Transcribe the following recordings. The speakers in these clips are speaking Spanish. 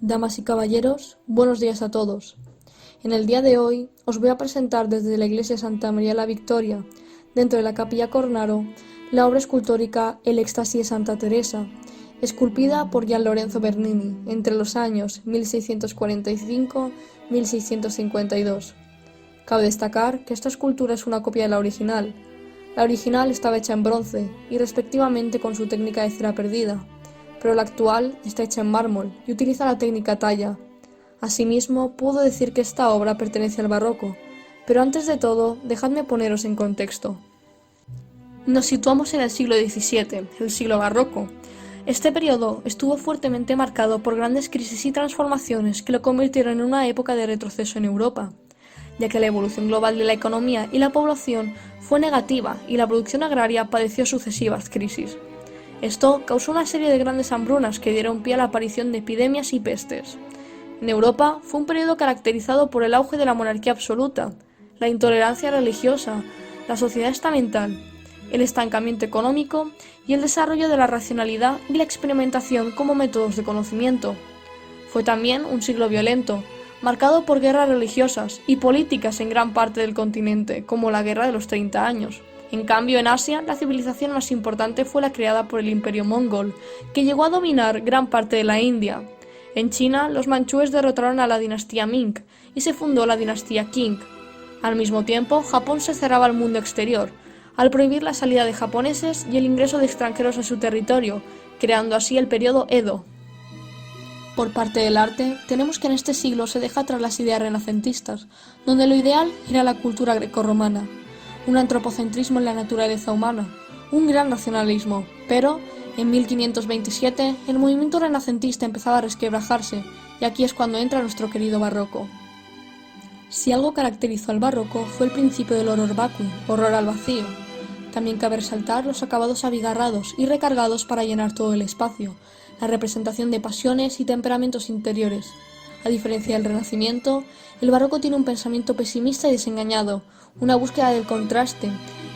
Damas y caballeros, buenos días a todos. En el día de hoy os voy a presentar desde la iglesia Santa María la Victoria, dentro de la capilla Cornaro, la obra escultórica El éxtasis de Santa Teresa, esculpida por Gian Lorenzo Bernini entre los años 1645-1652. Cabe destacar que esta escultura es una copia de la original. La original estaba hecha en bronce y respectivamente con su técnica de cera perdida, pero la actual está hecha en mármol y utiliza la técnica talla. Asimismo, puedo decir que esta obra pertenece al barroco, pero antes de todo, dejadme poneros en contexto. Nos situamos en el siglo XVII, el siglo barroco. Este periodo estuvo fuertemente marcado por grandes crisis y transformaciones que lo convirtieron en una época de retroceso en Europa, ya que la evolución global de la economía y la población fue negativa y la producción agraria padeció sucesivas crisis. Esto causó una serie de grandes hambrunas que dieron pie a la aparición de epidemias y pestes. En Europa fue un periodo caracterizado por el auge de la monarquía absoluta, la intolerancia religiosa, la sociedad estamental, el estancamiento económico y el desarrollo de la racionalidad y la experimentación como métodos de conocimiento. Fue también un siglo violento, marcado por guerras religiosas y políticas en gran parte del continente, como la Guerra de los 30 años. En cambio, en Asia, la civilización más importante fue la creada por el Imperio Mongol, que llegó a dominar gran parte de la India. En China, los manchúes derrotaron a la dinastía Ming y se fundó la dinastía Qing. Al mismo tiempo, Japón se cerraba al mundo exterior, al prohibir la salida de japoneses y el ingreso de extranjeros a su territorio, creando así el periodo Edo. Por parte del arte, tenemos que en este siglo se deja atrás las ideas renacentistas, donde lo ideal era la cultura grecorromana, un antropocentrismo en la naturaleza humana, un gran nacionalismo, pero en 1527 el movimiento renacentista empezaba a resquebrajarse y aquí es cuando entra nuestro querido barroco. Si algo caracterizó al barroco fue el principio del horror vacui, horror al vacío. También cabe resaltar los acabados abigarrados y recargados para llenar todo el espacio, la representación de pasiones y temperamentos interiores. A diferencia del Renacimiento, el barroco tiene un pensamiento pesimista y desengañado, una búsqueda del contraste,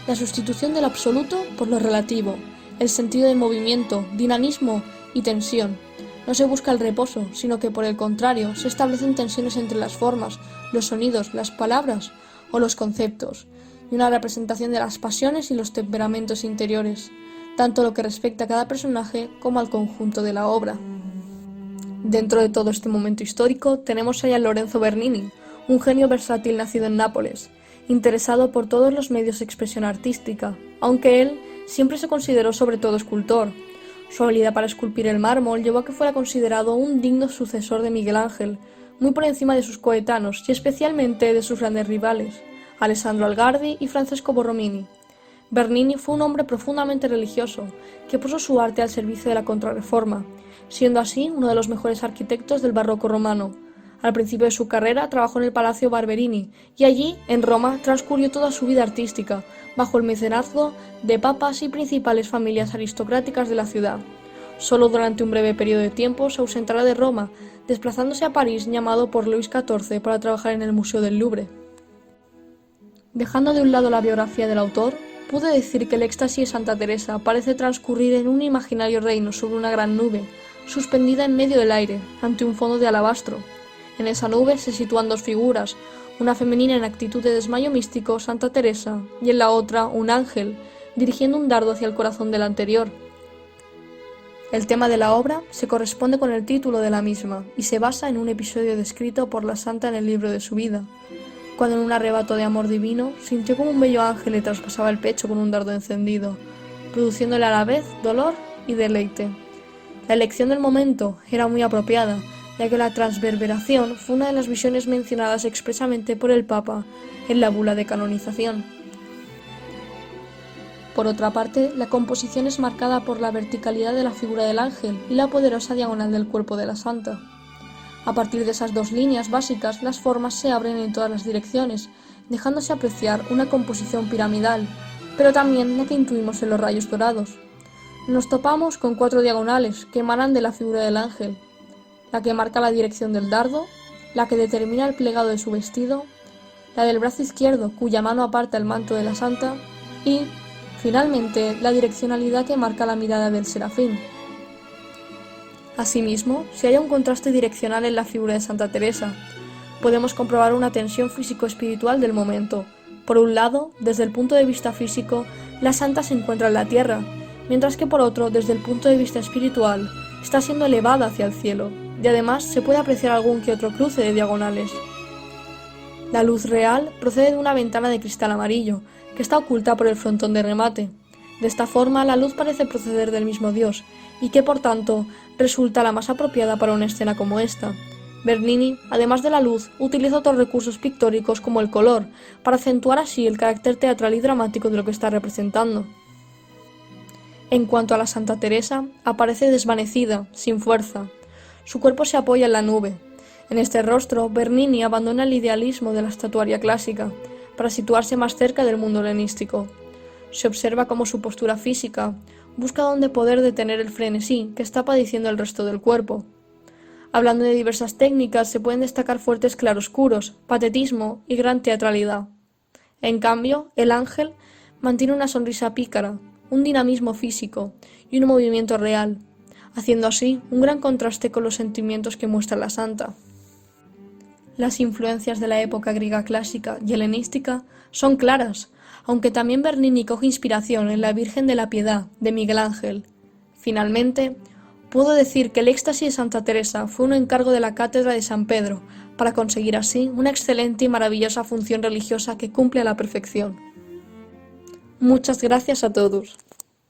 la sustitución del absoluto por lo relativo, el sentido de movimiento, dinamismo y tensión. No se busca el reposo, sino que por el contrario se establecen tensiones entre las formas, los sonidos, las palabras o los conceptos, y una representación de las pasiones y los temperamentos interiores, tanto lo que respecta a cada personaje como al conjunto de la obra. Dentro de todo este momento histórico tenemos a Gian Lorenzo Bernini, un genio versátil nacido en Nápoles, interesado por todos los medios de expresión artística, aunque él siempre se consideró sobre todo escultor. Su habilidad para esculpir el mármol llevó a que fuera considerado un digno sucesor de Miguel Ángel, muy por encima de sus coetáneos y especialmente de sus grandes rivales, Alessandro Algardi y Francesco Borromini. Bernini fue un hombre profundamente religioso, que puso su arte al servicio de la Contrarreforma, siendo así uno de los mejores arquitectos del barroco romano. Al principio de su carrera trabajó en el Palacio Barberini y allí, en Roma, transcurrió toda su vida artística, bajo el mecenazgo de papas y principales familias aristocráticas de la ciudad. Solo durante un breve periodo de tiempo se ausentará de Roma, desplazándose a París llamado por Luis XIV para trabajar en el Museo del Louvre. Dejando de un lado la biografía del autor, pude decir que el éxtasis de Santa Teresa parece transcurrir en un imaginario reino sobre una gran nube, suspendida en medio del aire, ante un fondo de alabastro. En esa nube se sitúan dos figuras, una femenina en actitud de desmayo místico, Santa Teresa, y en la otra un ángel, dirigiendo un dardo hacia el corazón del anterior. El tema de la obra se corresponde con el título de la misma y se basa en un episodio descrito por la santa en el libro de su vida, cuando en un arrebato de amor divino sintió como un bello ángel le traspasaba el pecho con un dardo encendido, produciéndole a la vez dolor y deleite. La elección del momento era muy apropiada, ya que la transverberación fue una de las visiones mencionadas expresamente por el Papa en la bula de canonización. Por otra parte, la composición es marcada por la verticalidad de la figura del ángel y la poderosa diagonal del cuerpo de la santa. A partir de esas dos líneas básicas, las formas se abren en todas las direcciones, dejándose apreciar una composición piramidal, pero también la que intuimos en los rayos dorados. Nos topamos con 4 diagonales que emanan de la figura del ángel, la que marca la dirección del dardo, la que determina el plegado de su vestido, la del brazo izquierdo cuya mano aparta el manto de la santa y, finalmente, la direccionalidad que marca la mirada del serafín. Asimismo, si hay un contraste direccional en la figura de Santa Teresa, podemos comprobar una tensión físico-espiritual del momento. Por un lado, desde el punto de vista físico, la santa se encuentra en la tierra, mientras que por otro, desde el punto de vista espiritual, está siendo elevada hacia el cielo, y además se puede apreciar algún que otro cruce de diagonales. La luz real procede de una ventana de cristal amarillo, que está oculta por el frontón de remate. De esta forma, la luz parece proceder del mismo Dios, y que por tanto resulta la más apropiada para una escena como esta. Bernini, además de la luz, utiliza otros recursos pictóricos como el color, para acentuar así el carácter teatral y dramático de lo que está representando. En cuanto a la Santa Teresa, aparece desvanecida, sin fuerza. Su cuerpo se apoya en la nube. En este rostro, Bernini abandona el idealismo de la estatuaria clásica, para situarse más cerca del mundo helenístico. Se observa cómo su postura física busca donde poder detener el frenesí que está padeciendo el resto del cuerpo. Hablando de diversas técnicas, se pueden destacar fuertes claroscuros, patetismo y gran teatralidad. En cambio, el ángel mantiene una sonrisa pícara, un dinamismo físico y un movimiento real, haciendo así un gran contraste con los sentimientos que muestra la santa. Las influencias de la época griega clásica y helenística son claras, aunque también Bernini coge inspiración en la Virgen de la Piedad, de Miguel Ángel. Finalmente, puedo decir que el éxtasis de Santa Teresa fue un encargo de la Cátedra de San Pedro, para conseguir así una excelente y maravillosa función religiosa que cumple a la perfección. Muchas gracias a todos.